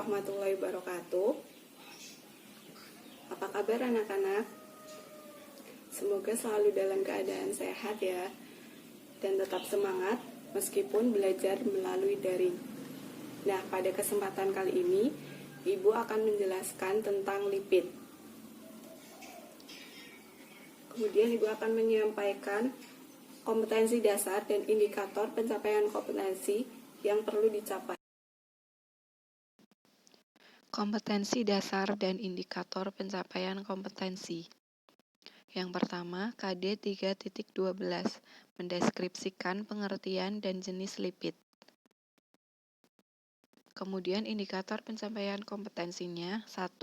warahmatullahi wabarakatuh. Apa kabar anak-anak? Semoga selalu dalam keadaan sehat ya, dan tetap semangat meskipun belajar melalui daring. Nah, pada kesempatan kali ini, Ibu akan menjelaskan tentang lipid. Kemudian Ibu akan menyampaikan kompetensi dasar dan indikator pencapaian kompetensi yang perlu dicapai. Kompetensi dasar dan indikator pencapaian kompetensi. Yang pertama, KD 3.12, mendeskripsikan pengertian dan jenis lipid. Kemudian indikator pencapaian kompetensinya, 1.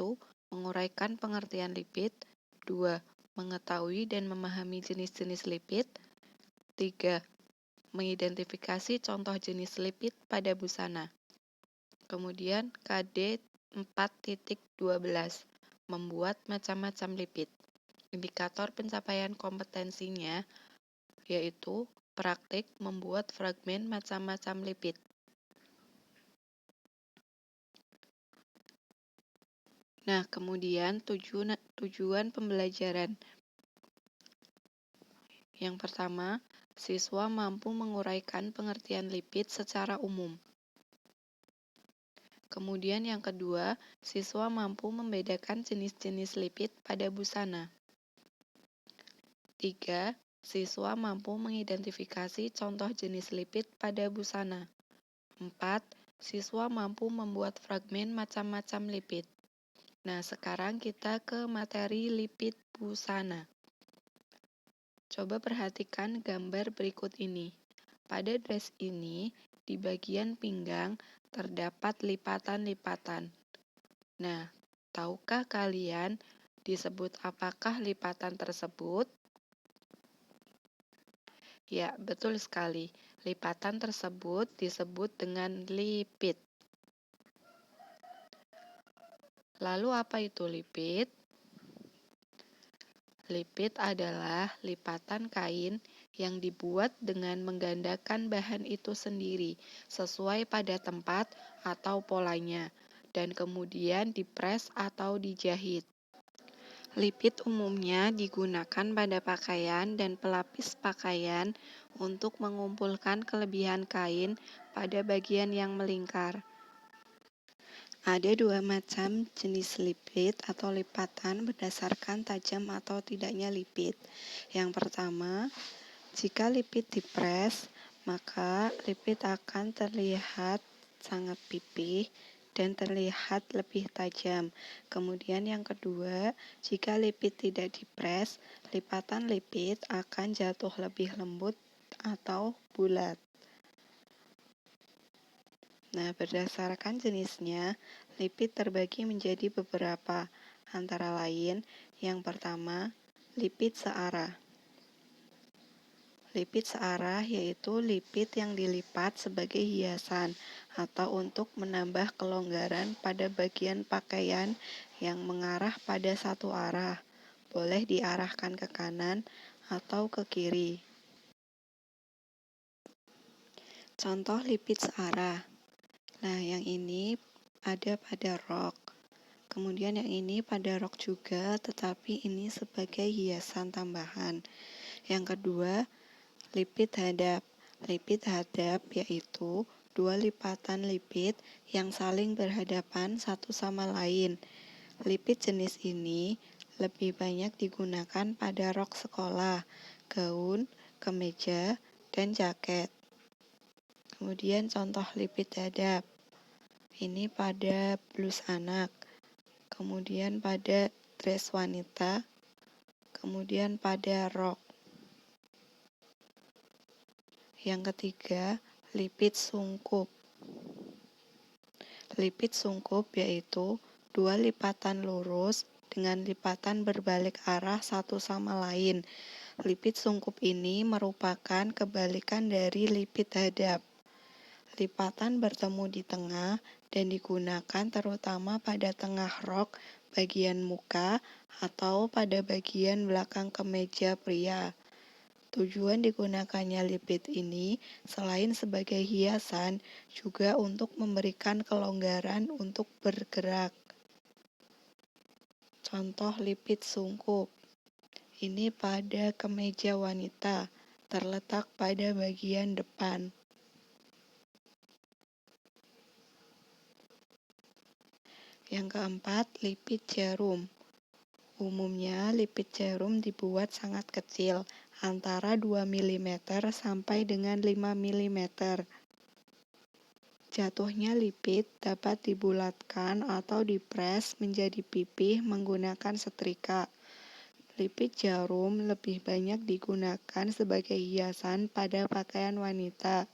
Menguraikan pengertian lipid, 2. Mengetahui dan memahami jenis-jenis lipid, 3. Mengidentifikasi contoh jenis lipid pada busana. Kemudian KD 4.12, membuat macam-macam lipid. Indikator pencapaian kompetensinya yaitu praktik membuat fragmen macam-macam lipid. Nah, kemudian tujuan pembelajaran. Yang pertama, siswa mampu menguraikan pengertian lipid secara umum. Kemudian yang kedua, siswa mampu membedakan jenis-jenis lipid pada busana. 3. Siswa mampu mengidentifikasi contoh jenis lipid pada busana. 4. Siswa mampu membuat fragmen macam-macam lipid. Nah, sekarang kita ke materi lipid busana. Coba perhatikan gambar berikut ini. Pada dress ini, di bagian pinggang terdapat lipatan-lipatan. Nah, tahukah kalian disebut apakah lipatan tersebut? Ya, betul sekali. Lipatan tersebut disebut dengan lipid. Lalu apa itu lipid? Lipid adalah lipatan kain yang dibuat dengan menggandakan bahan itu sendiri sesuai pada tempat atau polanya, dan kemudian dipres atau dijahit. Lipid umumnya digunakan pada pakaian dan pelapis pakaian untuk mengumpulkan kelebihan kain pada bagian yang melingkar. Ada dua macam jenis lipid atau lipatan berdasarkan tajam atau tidaknya lipid. Yang pertama, jika lipid dipres, maka lipid akan terlihat sangat pipih dan terlihat lebih tajam. Kemudian yang kedua, jika lipid tidak dipres, lipatan lipid akan jatuh lebih lembut atau bulat. Nah, berdasarkan jenisnya, lipid terbagi menjadi beberapa, antara lain, yang pertama, lipid searah. Lipid searah yaitu lipid yang dilipat sebagai hiasan atau untuk menambah kelonggaran pada bagian pakaian yang mengarah pada satu arah, boleh diarahkan ke kanan atau ke kiri. Contoh lipid searah. Nah, yang ini ada pada rok. Kemudian yang ini pada rok juga, tetapi ini sebagai hiasan tambahan. Yang kedua, lipid hadap. Lipid hadap yaitu dua lipatan lipid yang saling berhadapan satu sama lain. Lipid jenis ini lebih banyak digunakan pada rok sekolah, gaun, kemeja, dan jaket. Kemudian contoh lipid hadap. Ini pada blus anak, kemudian pada dress wanita, kemudian pada rok. Yang ketiga, lipid sungkup. Lipid sungkup yaitu dua lipatan lurus dengan lipatan berbalik arah satu sama lain. Lipid sungkup ini merupakan kebalikan dari lipid hadap. Lipatan bertemu di tengah dan digunakan terutama pada tengah rok bagian muka atau pada bagian belakang kemeja pria. Tujuan digunakannya lipid ini selain sebagai hiasan, juga untuk memberikan kelonggaran untuk bergerak. Contoh lipid sungkup. Ini pada kemeja wanita, terletak pada bagian depan. Yang keempat, lipid jarum. Umumnya, lipid jarum dibuat sangat kecil, antara 2 mm sampai dengan 5 mm. Jatuhnya lipid dapat dibulatkan atau dipres menjadi pipih menggunakan setrika. Lipid jarum lebih banyak digunakan sebagai hiasan pada pakaian wanita.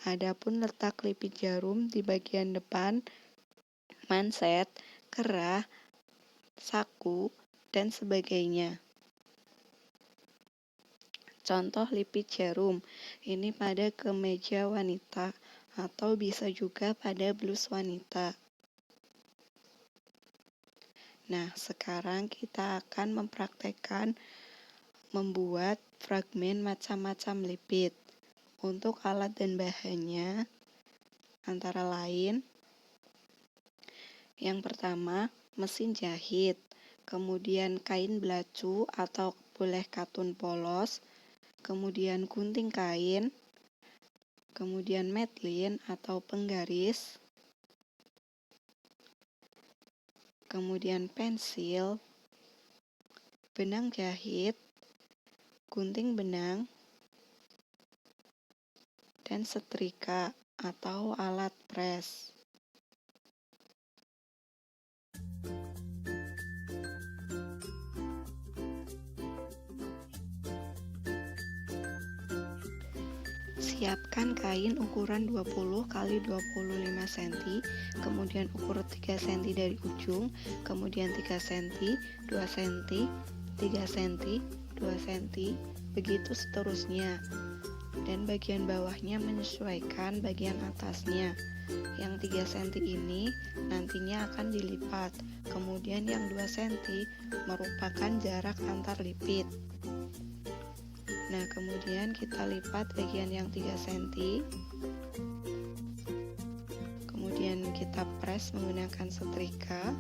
Adapun letak lipid jarum di bagian depan, manset, kerah, saku, dan sebagainya. Contoh lipid jarum, ini pada kemeja wanita, atau bisa juga pada blus wanita. Nah, sekarang kita akan mempraktekkan membuat fragmen macam-macam lipid. Untuk alat dan bahannya, antara lain, yang pertama, mesin jahit, kemudian kain belacu atau boleh katun polos, kemudian gunting kain, kemudian medlin atau penggaris, kemudian pensil, benang jahit, gunting benang, dan setrika atau alat pres. Siapkan kain ukuran 20 x 25 cm, kemudian ukur 3 cm dari ujung, kemudian 3 cm, 2 cm, 3 cm, 2 cm, begitu seterusnya. Dan bagian bawahnya menyesuaikan bagian atasnya. Yang 3 cm ini nantinya akan dilipat, kemudian yang 2 cm merupakan jarak antar lipid. Nah, kemudian kita lipat bagian yang 3 cm, kemudian kita pres menggunakan setrika,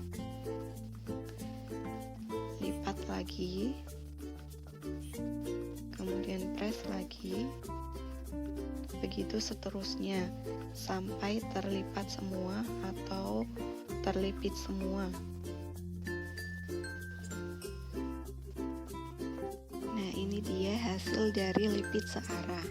lipat lagi, kemudian pres lagi, begitu seterusnya, sampai terlipat semua atau terlipit semua. Nah, ini dia hasil dari lipid searah.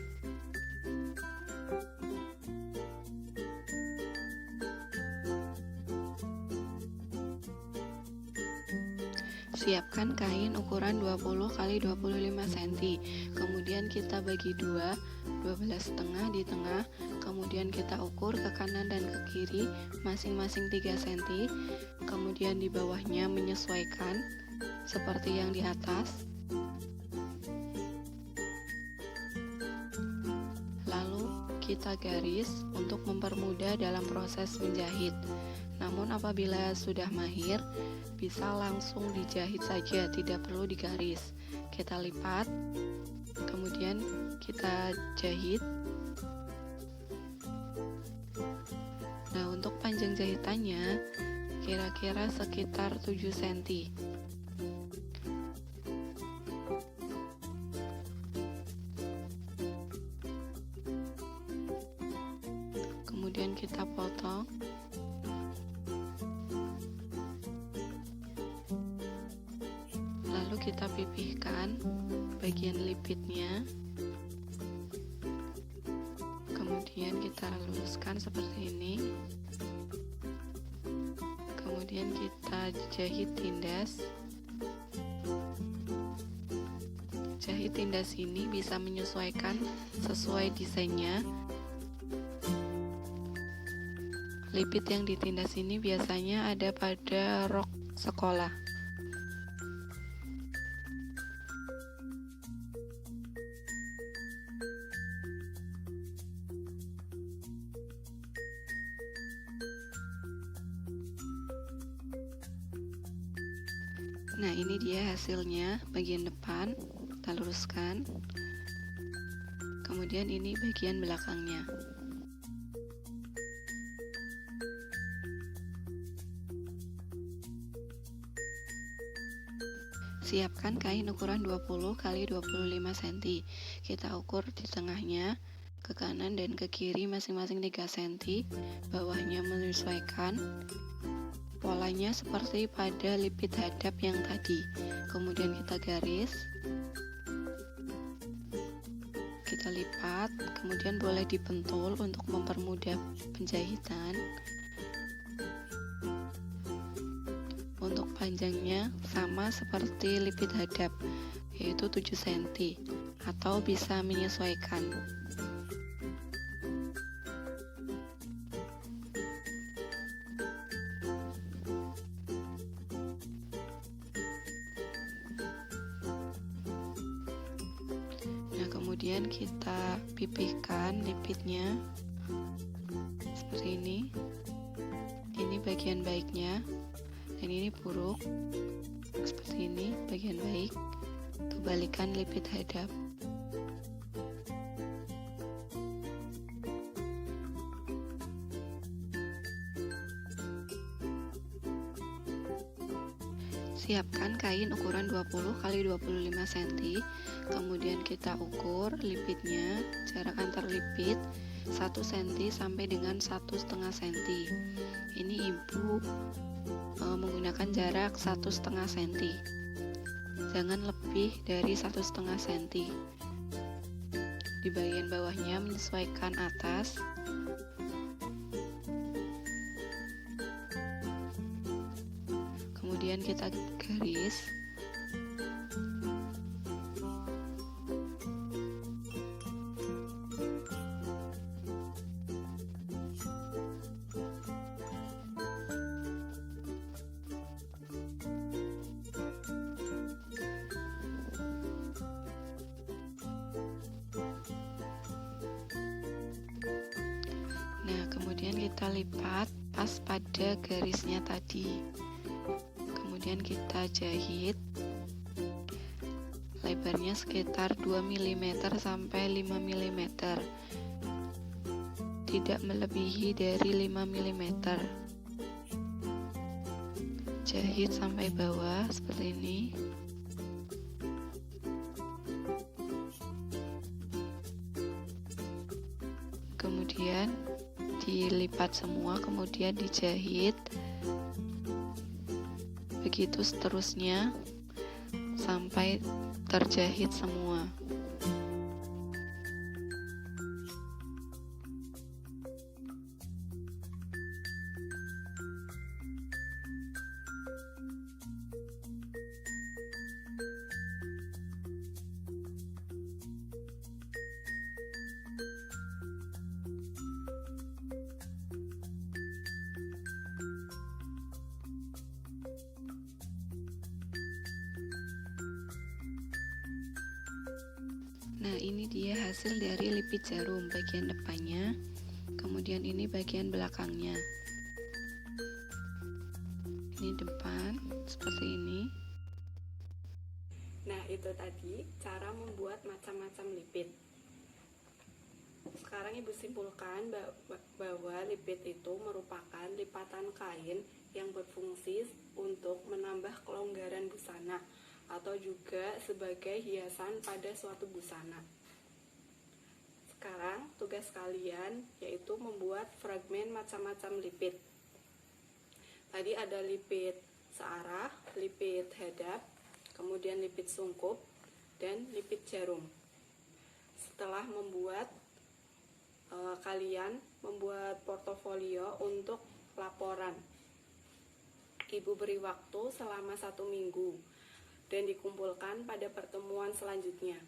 Siapkan kain ukuran 20 x 25 cm. Kemudian kita bagi dua, 12,5 di tengah. Kemudian kita ukur ke kanan dan ke kiri masing-masing 3 cm. Kemudian di bawahnya menyesuaikan seperti yang di atas. Kita garis untuk mempermudah dalam proses menjahit. Namun apabila sudah mahir, bisa langsung dijahit saja, tidak perlu digaris. Kita lipat, kemudian kita jahit. Nah, untuk panjang jahitannya kira-kira sekitar 7 cm. Kemudian kita potong, lalu kita pipihkan bagian lipidnya, kemudian kita luluskan seperti ini, kemudian kita jahit tindas. Jahit tindas ini bisa menyesuaikan sesuai desainnya. Lipid yang ditindas ini biasanya ada pada rok sekolah. Nah, ini dia hasilnya bagian depan. Kita luruskan. Kemudian ini bagian belakangnya. Siapkan kain ukuran 20 x 25 cm. Kita ukur di tengahnya, ke kanan dan ke kiri masing-masing 3 cm. Bawahnya menyesuaikan. Polanya seperti pada lipit hadap yang tadi. Kemudian kita garis. Kita lipat, kemudian boleh dipentul untuk mempermudah penjahitan. Untuk panjangnya sama seperti lipit hadap, yaitu 7 cm, atau bisa menyesuaikan. Nah, kemudian kita pipihkan lipitnya seperti ini. Ini bagian baiknya. Dan ini buruk, seperti ini bagian baik. Kebalikan lipit hadap. Siapkan kain ukuran 20 x 25 cm. Kemudian kita ukur lipitnya, jarak antar lipit 1 cm sampai dengan 1,5 cm. Ini ibu menggunakan jarak 1,5 cm. Jangan lebih dari 1,5 cm. Di bagian bawahnya menyesuaikan atas. Kemudian kita garis. Nah, kemudian kita lipat pas pada garisnya tadi. Kemudian kita jahit. Lebarnya sekitar 2 mm sampai 5 mm. Tidak melebihi dari 5 mm. Jahit sampai bawah seperti ini. Kemudian dilipat semua, kemudian dijahit. Begitu seterusnya sampai terjahit semua. Nah, ini dia hasil dari lipit jarum bagian depannya. Kemudian ini bagian belakangnya. Ini depan seperti ini. Nah, itu tadi cara membuat macam-macam lipit. Sekarang Ibu simpulkan bahwa lipit itu merupakan lipatan kain yang berfungsi untuk menambah kelonggaran busana atau juga sebagai hiasan pada suatu busana. Sekarang tugas kalian yaitu membuat fragmen macam-macam lipit. Tadi ada lipit searah, lipit hadap, kemudian lipit sungkup, dan lipit jarum. Setelah membuat, kalian membuat portofolio untuk laporan. Ibu beri waktu selama 1 minggu dan dikumpulkan pada pertemuan selanjutnya.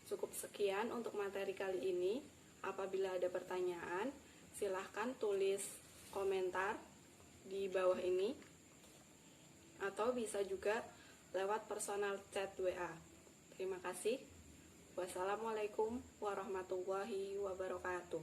Cukup sekian untuk materi kali ini. Apabila ada pertanyaan, silahkan tulis komentar di bawah ini, atau bisa juga lewat personal chat WA. Terima kasih. Wassalamualaikum warahmatullahi wabarakatuh.